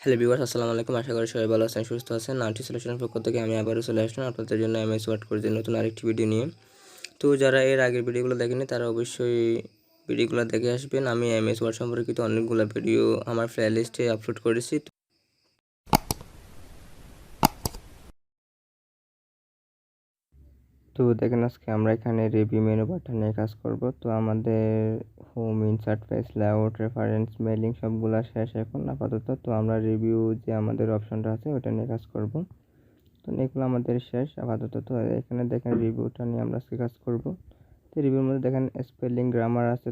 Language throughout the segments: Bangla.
হ্যালো ভিউয়ার্স, আসসালামু আলাইকুম। আশা করি সবাই ভালো আছেন, সুস্থ আছেন। নাইনটি সলিউশনের পক্ষ থেকে আমি আবারও চলে আসলাম আপনাদের জন্য এমএস ওয়ার্ড কোর্সের নতুন আরেকটি ভিডিও নিয়ে। তো যারা এর আগের ভিডিওগুলো দেখেনি তারা অবশ্যই ভিডিওগুলো দেখে আসবেন। আমি এমএস ওয়ার্ড সম্পর্কিত অনেকগুলো ভিডিও আমার প্লেলিস্টে আপলোড করেছি। তো দেখেন, আজকে আমরা এখানে রিভিউ মেনু বাটন নিয়ে কাজ করব। তো আমাদের home, insert, page, layout, reference, mailing সবগুলা শেষ এখন আপাতত। তো আমরা রিভিউ যে আমাদের অপশনটা আছে ওটা নিয়ে কাজ করব। তো এগুলো আমাদের শেষ আপাতত। তো এখানে দেখেন রিভিউটা নিয়ে আমরা আজকে কাজ করব। তো রিভিউর মধ্যে দেখেন স্পেলিং, গ্রামার আছে,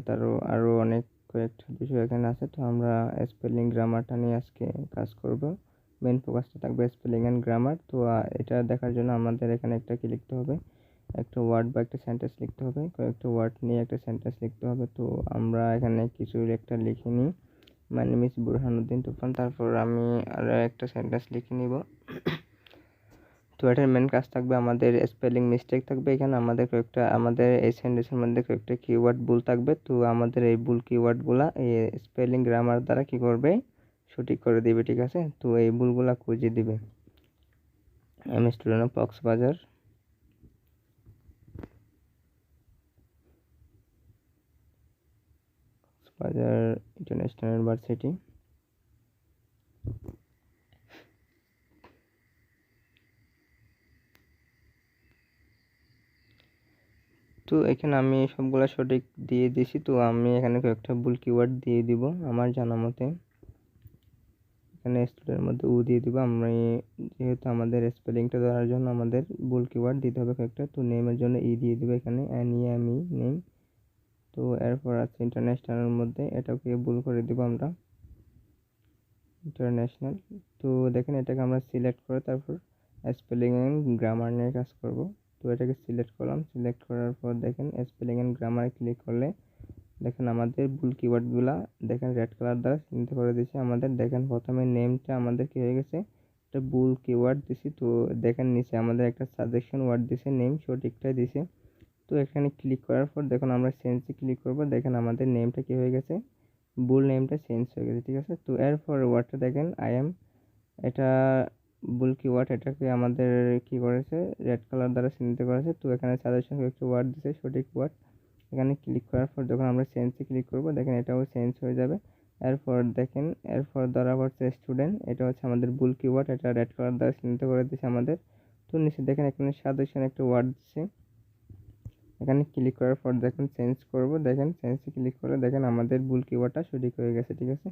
আরও অনেক কয়েকটা বিষয় এখানে আছে। তো আমরা স্পেলিং গ্রামারটা নিয়ে আজকে কাজ করব। মেন ফোকাসটা থাকবে স্পেলিং অ্যান্ড গ্রামার। তো এটা দেখার জন্য আমাদের এখানে একটা কি লিখতে হবে, একটা ওয়ার্ড বা একটা সেন্টেন্স লিখতে হবে। কয়েকটা ওয়ার্ড নিয়ে একটা সেন্টেন্স লিখতে হবে। তো আমরা এখানে কিছু একটা লিখে নিই। মাই নেম ইজ বুরহানুদ্দিন তুফান। তারপর আমি আরও একটা সেন্টেন্স লিখে নিব। তো এটার মেন কাজ থাকবে আমাদের স্পেলিং মিস্টেক থাকবে এখানে, আমাদের এই সেন্টেন্সের মধ্যে কয়েকটা কিওয়ার্ড ভুল থাকবে। তো আমাদের এই ভুল কিওয়ার্ডগুলা এই স্পেলিং গ্রামার দ্বারা কি করবে, সঠিক করে দিবে, ঠিক আছে। তো এই ভুলগুলা খুঁজে দিবে। আমি student of Cox's Bazar, international university. তো এখানে আমি সবগুলা সঠিক দিয়ে দিছি। তো আমি এখানে কয়েকটা ভুল কিওয়ার্ড দিয়ে দিব আমার জানা মতে। এখানে স্টুডেন্টের মধ্যে দিয়ে দিব আমি, যেহেতু আমাদের স্পেলিংটা ধরার জন্য আমাদের ভুল কিওয়ার্ড দিতে হবে কয়েকটা। তো নেমের জন্য দিয়ে দিব এখানে, NEME নেম। তো এরপর আছে ইন্টারন্যাশনালের মধ্যে, এটাকে ভুল করে দিব আমরা, ইন্টারন্যাশনাল। তো দেখেন এটাকে আমরা সিলেক্ট করে তারপর স্পেলিং অ্যান্ড গ্রামার নিয়ে কাজ করব। তো এটাকে সিলেক্ট করলাম। সিলেক্ট করার পর দেখেন স্পেলিং অ্যান্ড গ্রামারে ক্লিক করলে দেখেন আমাদের ভুল কিওয়ার্ডগুলা দেখেন রেড কালার দ্বারা চিহ্নিত করে দিয়েছে আমাদের। দেখেন প্রথমে নেমটা আমাদের কি হয়ে গেছে, একটা ভুল কিওয়ার্ড দিছি। তো দেখেন নিচে আমাদের একটা সাজেশন ওয়ার্ড দিছে, নেম সঠিকটাই দিছে। তো এখানে ক্লিক করার পর দেখুন আমরা চেঞ্জে ক্লিক করব। দেখেন আমাদের নেমটা কি হয়ে গেছে, ভুল নেমটা চেঞ্জ হয়ে গেছে, ঠিক আছে। তো এরপর ওয়ার্ডটা দেখেন এটা ভুল কিওয়ার্ড, এটাকে আমাদের কি করেছে, রেড কালার দ্বারা চিহ্নিত করেছে। তো এখানে সাজেশন একটু ওয়ার্ড দিছে, সঠিক ওয়ার্ড। এখানে ক্লিক করার পর যখন আমরা চেঞ্জে ক্লিক করব দেখেন এটাও চেঞ্জ হয়ে যাবে। এরপর দেখেন এরপর ধরা পড়ছে স্টুডেন্ট, এটা হচ্ছে আমাদের ভুল কিওয়ার্ড, এটা রেড কালার দ্বারা চিহ্নিত করে দিয়েছে আমাদের। তো নিচে দেখেন এখানে সাজেশন একটা ওয়ার্ড দিচ্ছে, এখানে ক্লিক করার পর দেখেন চেঞ্জ করব। দেখেন চেঞ্জে ক্লিক করে দেখেন আমাদের ভুল কিওয়ার্ডটা সঠিক হয়ে গেছে, ঠিক আছে।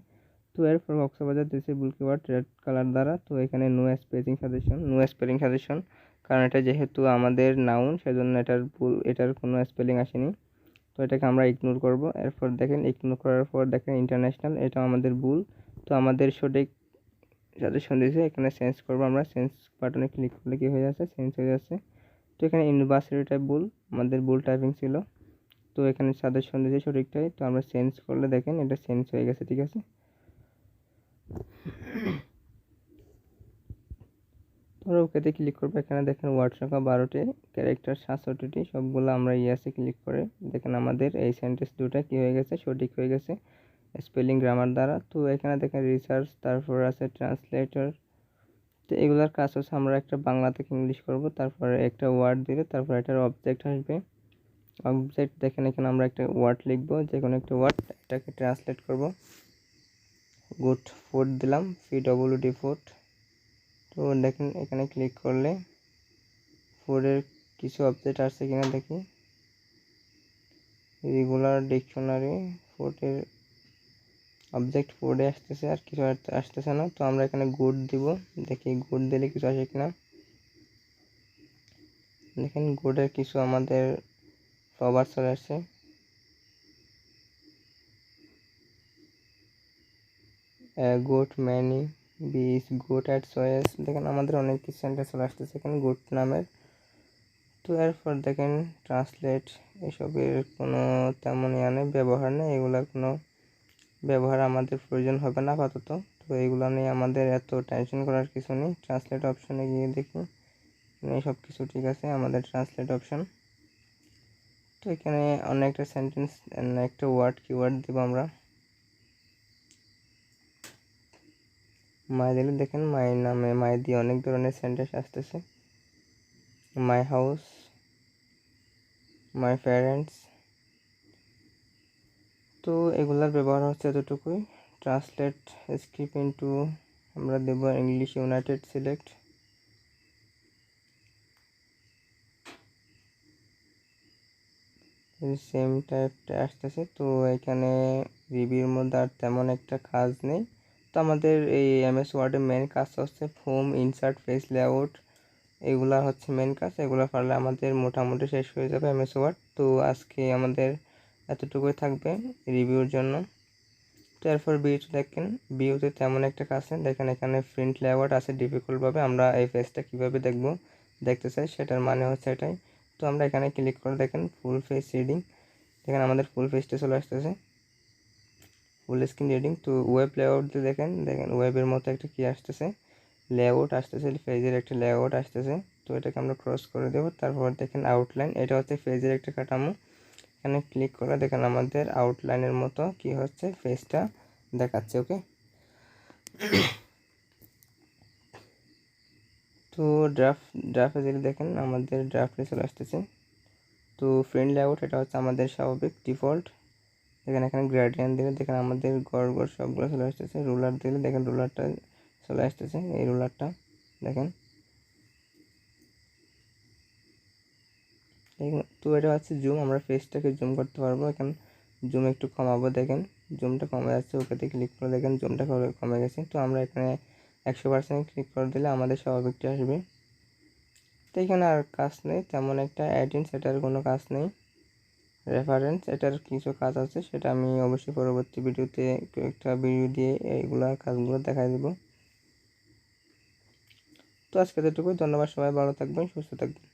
তো এরপর কক্সবাজার দিয়েছে ভুল কিওয়ার্ড রেড কালার দ্বারা। তো এখানে নো স্পেলিং সাজেশন, কারণ এটা যেহেতু আমাদের নাউন সেজন্য এটার কোনো স্পেলিং আসেনি। তো এটাকে আমরা ইগনোর করব। এরপর দেখেন ইগনোর করার পর দেখেন ইন্টারন্যাশনাল, এটা আমাদের ভুল। তো আমাদের সঠিক সাজেশন দিয়েছে, এখানে চেঞ্জ করব। আমরা চেঞ্জ বাটনে ক্লিক করলে কি হয়ে যাচ্ছে, চেঞ্জ হয়ে যাচ্ছে। তো এখানে ইউনিভার্সিটিটা ভুল, আমাদের ভুল টাইপিং ছিল। তো এখানে সাজেশন দিয়েছে সঠিকটাই। তো আমরা চেঞ্জ করলে দেখেন এটা চেঞ্জ হয়ে গেছে, ঠিক আছে। তোমরা ওকেতে ক্লিক করবে। এখানে দেখেন ওয়ার্ড সংখ্যা 12টি, ক্যারেক্টার 67টি, সবগুলো আমরা ইয়াসে ক্লিক করে দেখেন আমাদের এই সেন্টেন্স দুটো কি হয়ে গেছে, সঠিক হয়ে গেছে স্পেলিং গ্রামার দ্বারা। তো এখানে দেখেন রিসার্চ, তারপর আছে ট্রান্সলেটর। তো এগুলার কাজ হচ্ছে আমরা একটা বাংলা থেকে ইংলিশ করব, তারপরে একটা ওয়ার্ড দিলে তারপর এটার অবজেক্ট আসবে। অবজেক্ট দেখেন এখানে আমরা একটা ওয়ার্ড লিখব, যে কোনো একটা ওয়ার্ড, এটাকে ট্রান্সলেট করব। গুড ফুড দিলাম, PWD ফুড। তো দেখেন এখানে ক্লিক করলে ফুডের কিছু অবজেক্ট আসছে কিনা দেখি। রেগুলার ডিকশনারি, ফুডের অবজেক্ট ফুডে আসতেছে, আর কিছু আসতেছে না। তো আমরা এখানে গুড দিব, দেখি গুড দিলে কিছু আসে কিনা। দেখেন গুডের কিছু আমাদের প্রবাদ চলে আসছে। গুড ম্যানি বিস গুড অ্যাট চয়েস, দেখেন আমাদের অনেক কিছু সেন্টেন্স চলে আসতেছে এখানে গুড নামের। তো এরপর দেখেন ট্রান্সলেট, এসবের কোনো তেমন নেই, ব্যবহার নেই, এগুলোর কোনো ব্যবহার আমাদের প্রয়োজন হবে না আপাতত। তো এইগুলো নিয়ে আমাদের এত টেনশন করার কিছু নেই। ট্রান্সলেট অপশনে গিয়ে দেখি সব কিছু ঠিক আছে আমাদের ট্রান্সলেট অপশন। তো এখানে অনেকটা সেন্টেন্স, একটা ওয়ার্ড কিওয়ার্ড দেবো আমরা। মাই দিলে দেখেন মাই নামে মাই দিয়ে অনেক ধরনের সেন্টেন্স আসতেছে। My house, my parents. তো এগুলার ব্যবহার হচ্ছে এতটুকুই। ট্রান্সলেট স্ক্রিপ্ট ইনটু আমরা দেব ইংলিশ ইউনাইটেড সিলেক্ট। সেম টাইপটা আসতেছে। তো এখানে রিভিউর মধ্যে আর তেমন একটা কাজ নেই। তো আমাদের এই এমএস ওয়ার্ডের মেন কাজ হচ্ছে ফর্ম, ইনসার্ট, পেজ লেআউট, এগুলা হচ্ছে মেন কাজ। এগুলো পারলে আমাদের মোটামুটি শেষ হয়ে যাবে এমএস ওয়ার্ড। তো আজকে আমাদের এতটুকুই থাকবে রিভিউর জন্য। তো এরপর ভিউতে দেখেন, ভিউতে তেমন একটা কাজ নেই। দেখেন এখানে প্রিন্ট লেআউট আছে ডিফিকাল্টভাবে। আমরা এই পেজটা কীভাবে দেখতে চাই সেটার মানে হচ্ছে এটাই। তো আমরা এখানে ক্লিক করে দেখেন ফুল পেজ রিডিং। দেখেন আমাদের ফুল পেজটা চলে আসতেছে, ফুল স্ক্রিন রিডিং। তো ওয়েব লেআউট দিয়ে দেখেন ওয়েবের মতো একটা কি আসতেছে, লেআউট আসতেছে, পেজের একটা লেআউট আসতেছে। তো এটাকে আমরা ক্রস করে দেবো। তারপর দেখেন আউটলাইন, এটা হচ্ছে পেজের একটা কাঠামো। এখানে ক্লিক করে দেখেন আমাদের আউটলাইনের মতো কি হচ্ছে পেজটা দেখাচ্ছে। ওকে, তো ড্রাফটে যদি দেখেন আমাদের ড্রাফটে চলে আসতেছে। তো ফ্রেন্ড লেআউট এটা হচ্ছে আমাদের স্বাভাবিক ডিফল্ট। দেখেন এখানে গ্রেডিয়েন্ট দিলে দেখেন আমাদের গড় সবগুলো চলে আসতেছে। রুলার দিলে দেখেন রুলারটা চলে আসতেছে, এই রুলারটা দেখেন। তো এটা হচ্ছে জুম, আমরা ফেসটাকে জুম করতে পারবো। এখন জুম একটু কমাবো, দেখেন জুমটা কমে যাচ্ছে। ওকেতে ক্লিক করে দেখেন জুমটা কমে গেছে। তো আমরা এখানে 100% ক্লিক করে দিলে আমাদের স্বাভাবিকটা আসবে। তো এখানে আর কাজ নেই তেমন একটা। অ্যাডিন সেটার কোনো কাজ নেই। রেফারেন্স এটার কিছু কাজ আছে, সেটা আমি অবশ্যই পরবর্তী ভিডিওতে একটা ভিডিও দিয়ে এইগুলা কাজগুলো দেখাই দেবো। তো আজকে এতটুকুই, ধন্যবাদ। সবাই ভালো থাকবেন, সুস্থ থাকবেন।